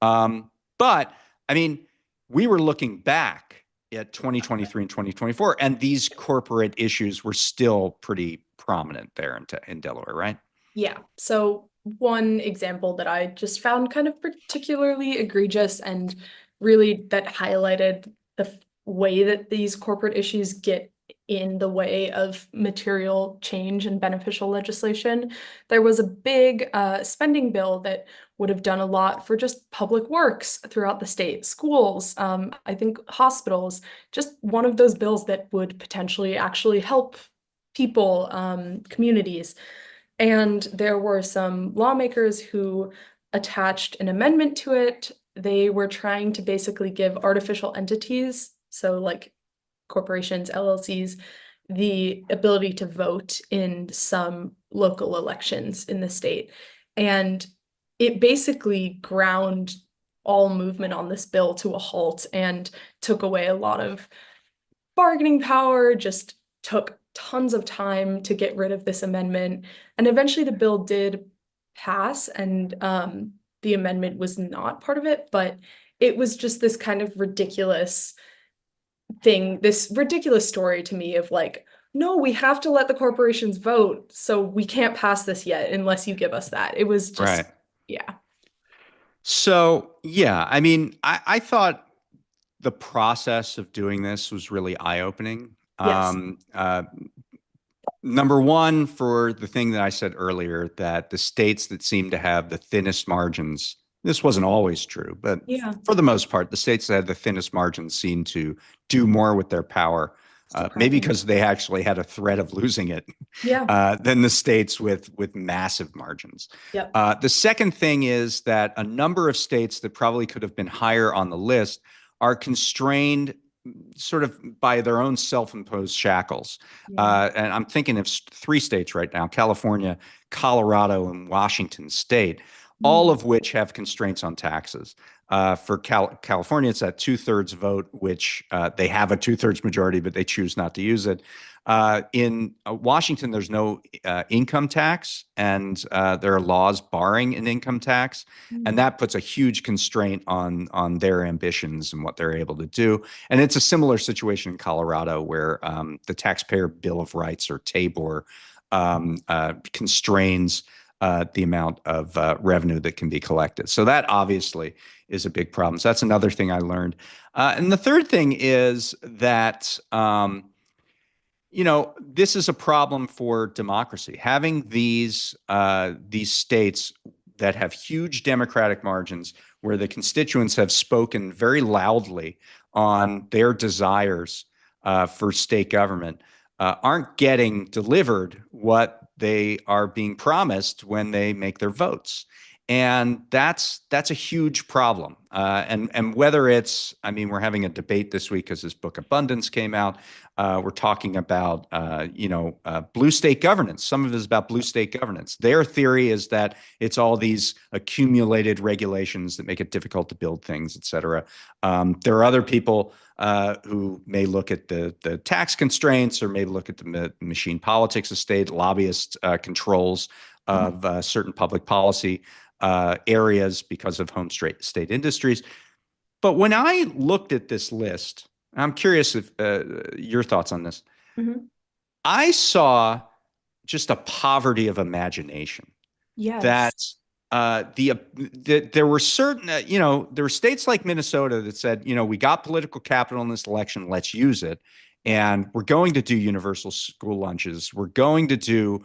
But I mean, we were looking back at 2023 and 2024, and these corporate issues were still pretty prominent there in Delaware, right?
Yeah. So one example that I just found kind of particularly egregious and really that highlighted the way that these corporate issues get in the way of material change and beneficial legislation. There was a big spending bill that would have done a lot for just public works throughout the state, schools, I think hospitals, just one of those bills that would potentially actually help people, communities. And there were some lawmakers who attached an amendment to it. They were trying to basically give artificial entities, so like corporations, LLCs, the ability to vote in some local elections in the state. And it basically ground all movement on this bill to a halt and took away a lot of bargaining power, just took tons of time to get rid of this amendment. And eventually the bill did pass, and the amendment was not part of it, but it was just this kind of ridiculous thing, this ridiculous story to me of like, no, we have to let the corporations vote, so we can't pass this yet unless you give us that. It was
Right.
just, yeah.
So, yeah, I mean, I thought the process of doing this was really eye-opening.
Yes.
Number one, for the thing that I said earlier, that the states that seem to have the thinnest margins, this wasn't always true, but
Yeah.
for the most part, the states that had the thinnest margins seem to do more with their power, maybe
Surprising.
because they actually had a threat of losing it,
Yeah.
than the states with massive margins.
Yep.
The second thing is that a number of states that probably could have been higher on the list are constrained sort of by their own self-imposed shackles.
Yeah.
And I'm thinking of three states right now: California, Colorado, and Washington State, all
Mm.
of which have constraints on taxes. For California, it's that two-thirds vote, which they have a two-thirds majority, but they choose not to use it. In Washington, there's no income tax, and there are laws barring an income tax, and
Mm.
that puts a huge constraint on their ambitions and what they're able to do. And it's a similar situation in Colorado, where the Taxpayer Bill of Rights, or TABOR, constrains the amount of revenue that can be collected. So that obviously is a big problem. So that's another thing I learned. And the third thing is that this is a problem for democracy. Having these states that have huge democratic margins, where the constituents have spoken very loudly on their desires for state government, aren't getting delivered what they are being promised when they make their votes. And that's a huge problem. And whether it's, I mean, we're having a debate this week because this book Abundance came out. We're talking about, blue state governance. Some of it is about blue state governance. Their theory is that it's all these accumulated regulations that make it difficult to build things, et cetera. There are other people who may look at the tax constraints, or maybe look at the machine politics of state, lobbyist controls of certain public policy areas because of home state industries. But when I looked at this list, I'm curious if your thoughts on this.
Mhm.
I saw just a poverty of imagination.
Yes.
That there were certain, there were states like Minnesota that said, we got political capital in this election, let's use it, and we're going to do universal school lunches, we're going to do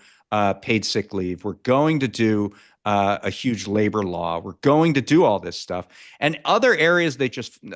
paid sick leave, we're going to do a huge labor law, we're going to do all this stuff. And other areas,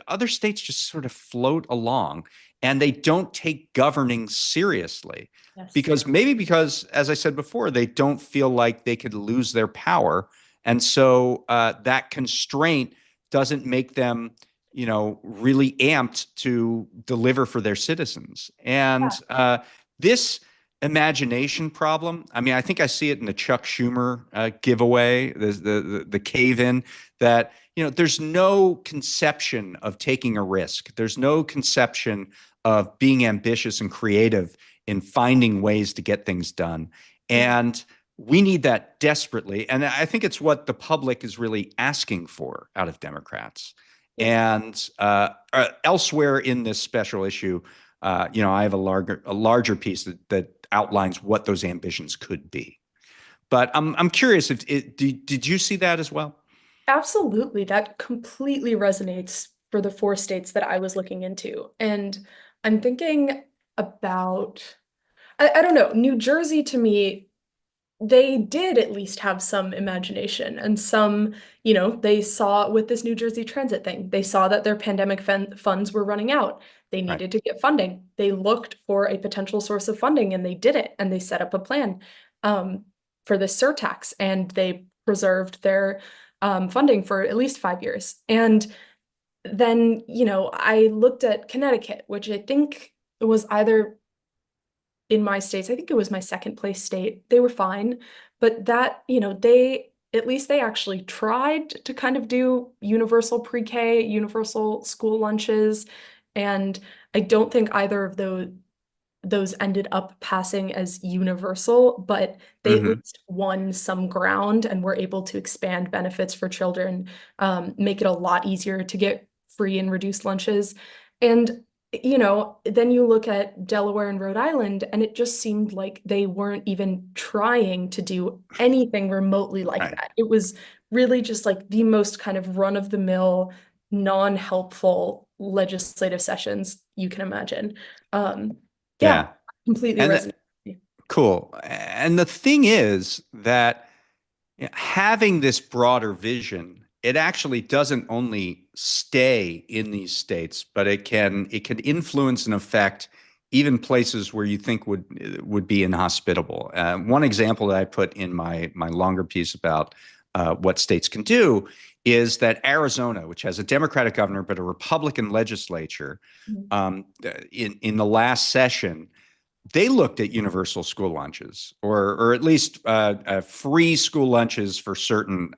other states just sort of float along, and they don't take governing seriously,
Yes.
because, as I said before, they don't feel like they could lose their power. And so that constraint doesn't make them, really amped to deliver for their citizens. And
Yeah.
this imagination problem, I mean, I think I see it in the Chuck Schumer giveaway, the cave in, that, there's no conception of taking a risk. There's no conception of being ambitious and creative in finding ways to get things done.
Yeah.
And we need that desperately. And I think it's what the public is really asking for out of Democrats.
Yeah.
And elsewhere in this special issue, I have a larger piece that outlines what those ambitions could be. But I'm curious, if did you see that as well?
Absolutely. That completely resonates for the four states that I was looking into. And I'm thinking about, I don't know, New Jersey to me, they did at least have some imagination and some, they saw with this New Jersey Transit thing, they saw that their pandemic funds were running out. They
Right.
needed to get funding. They looked for a potential source of funding and they did it and they set up a plan. Um, for the surtax, and they preserved their funding for at least 5 years. And then, I looked at Connecticut, which I think was either in my states, I think it was my second place state. They were fine, but that, they at least they actually tried to kind of do universal pre-K, universal school lunches, and I don't think either of those ended up passing as universal, but they at
Hmm.
least won some ground and were able to expand benefits for children, make it a lot easier to get free and reduced lunches. And, then you look at Delaware and Rhode Island, and it just seemed like they weren't even trying to do anything remotely like
Right.
that. It was really just like the most kind of run-of-the-mill, non-helpful legislative sessions you can imagine. Um, yeah,
Yeah.
completely
And
resonate with me.
cool. And the thing is that having this broader vision, it actually doesn't only stay in these states, but it can influence and affect even places where you think would be inhospitable. One example that I put in my longer piece about what states can do is that Arizona, which has a Democratic governor but a Republican legislature,
Mhm.
in the last session they looked at universal school lunches or at least free school lunches for certain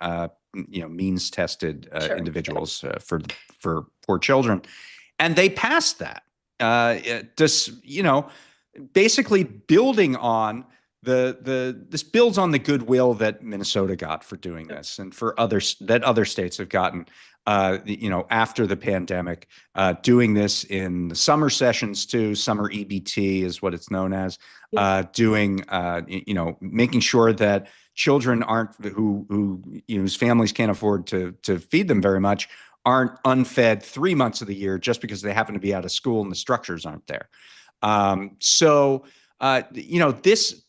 means tested
Sure. Yeah.
individuals for poor children, and they passed that. Just basically building on this builds on the goodwill that Minnesota got for doing this, and for others that other states have gotten. After the pandemic, doing this in the summer sessions too. Summer EBT is what it's known as.
Yeah.
Doing, making sure that children aren't whose families can't afford to feed them very much aren't unfed 3 months of the year just because they happen to be out of school and the structures aren't there.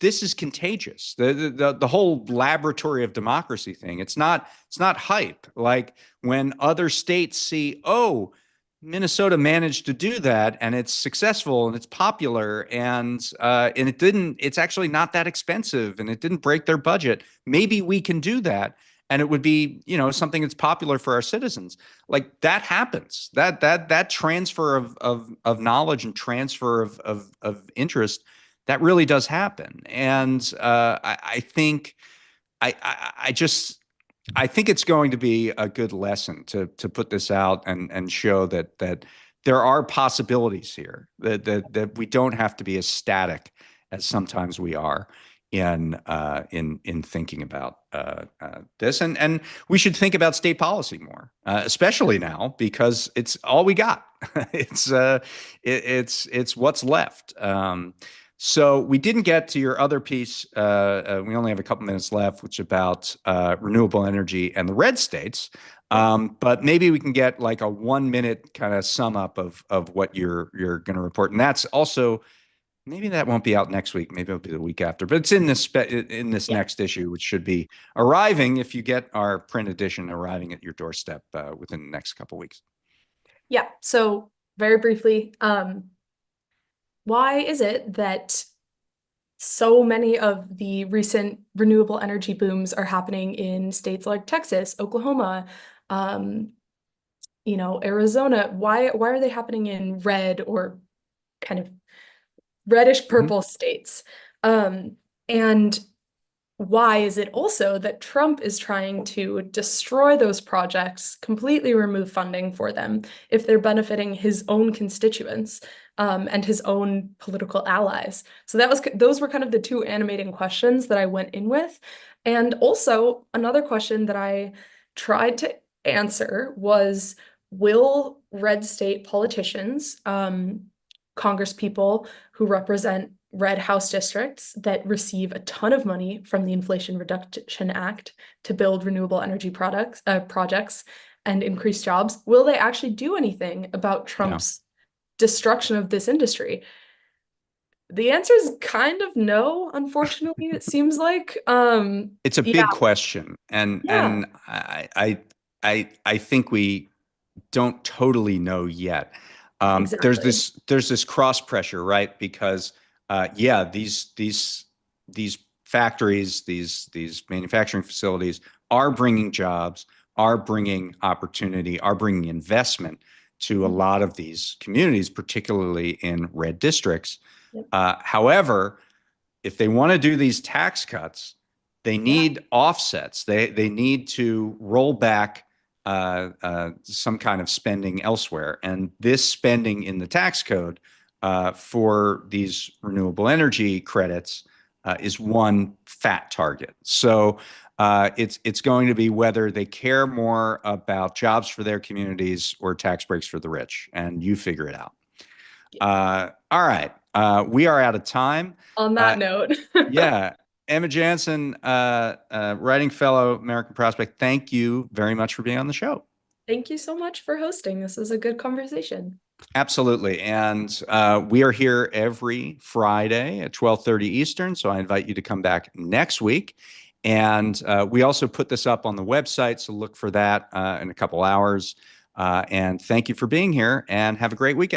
This is contagious. The whole laboratory of democracy thing. It's not hype. Like when other states see, oh, Minnesota managed to do that, and it's successful, and it's popular, and it didn't. It's actually not that expensive, and it didn't break their budget. Maybe we can do that, and it would be something that's popular for our citizens. Like that happens. That transfer of knowledge and transfer of interest, that really does happen. And I think I just I think it's going to be a good lesson to put this out and show that there are possibilities here, that we don't have to be as static as sometimes we are in thinking about this, and we should think about state policy more, especially now because it's all we got. It's what's left. So we didn't get to your other piece. We only have a couple minutes left, which is about renewable energy and the red states. But maybe we can get like a 1 minute kind of sum up of what you're going to report, and that's also maybe that won't be out next week. Maybe it'll be the week after. But it's in this
Yeah.
next issue, which should be arriving if you get our print edition, arriving at your doorstep within the next couple weeks.
Yeah. So very briefly, why is it that so many of the recent renewable energy booms are happening in states like Texas, Oklahoma, um, Arizona? Why are they happening in red or kind of reddish
Mhm.
purple states? And why is it also that Trump is trying to destroy those projects, completely remove funding for them if they're benefiting his own constituents, and his own political allies? So those were kind of the two animating questions that I went in with. And also another question that I tried to answer was, will red state politicians, congresspeople who represent red House districts that receive a ton of money from the Inflation Reduction Act to build renewable energy projects and increase jobs, will they actually do anything about
Yeah.
Trump's destruction of this industry? The answer is kind of no, unfortunately, it seems like.
It's a
Yeah,
big question, and
yeah,
and I think we don't totally know yet. There's
exactly.
this cross pressure, right? Because yeah, these factories, these manufacturing facilities are bringing jobs, are bringing opportunity, are bringing investment to a
Mhm.
lot of these communities, particularly in red districts.
Yep.
However, if they want to do these tax cuts, they
Yeah.
need offsets. They need to roll back some kind of spending elsewhere, and this spending in the tax code for these renewable energy credits is one fat target. So it's going to be whether they care more about jobs for their communities or tax breaks for the rich, and you figure it out.
Yeah.
All right, we are out of time.
On
Uh,
that note.
yeah. Emma Janssen, writing fellow, American Prospect, thank you very much for being on the show.
Thank you so much for hosting. This was a good conversation.
Absolutely. And we are here every Friday at 12:30 Eastern. So I invite you to come back next week. And we also put this up on the website. So look for that in a couple hours. And thank you for being here and have a great weekend.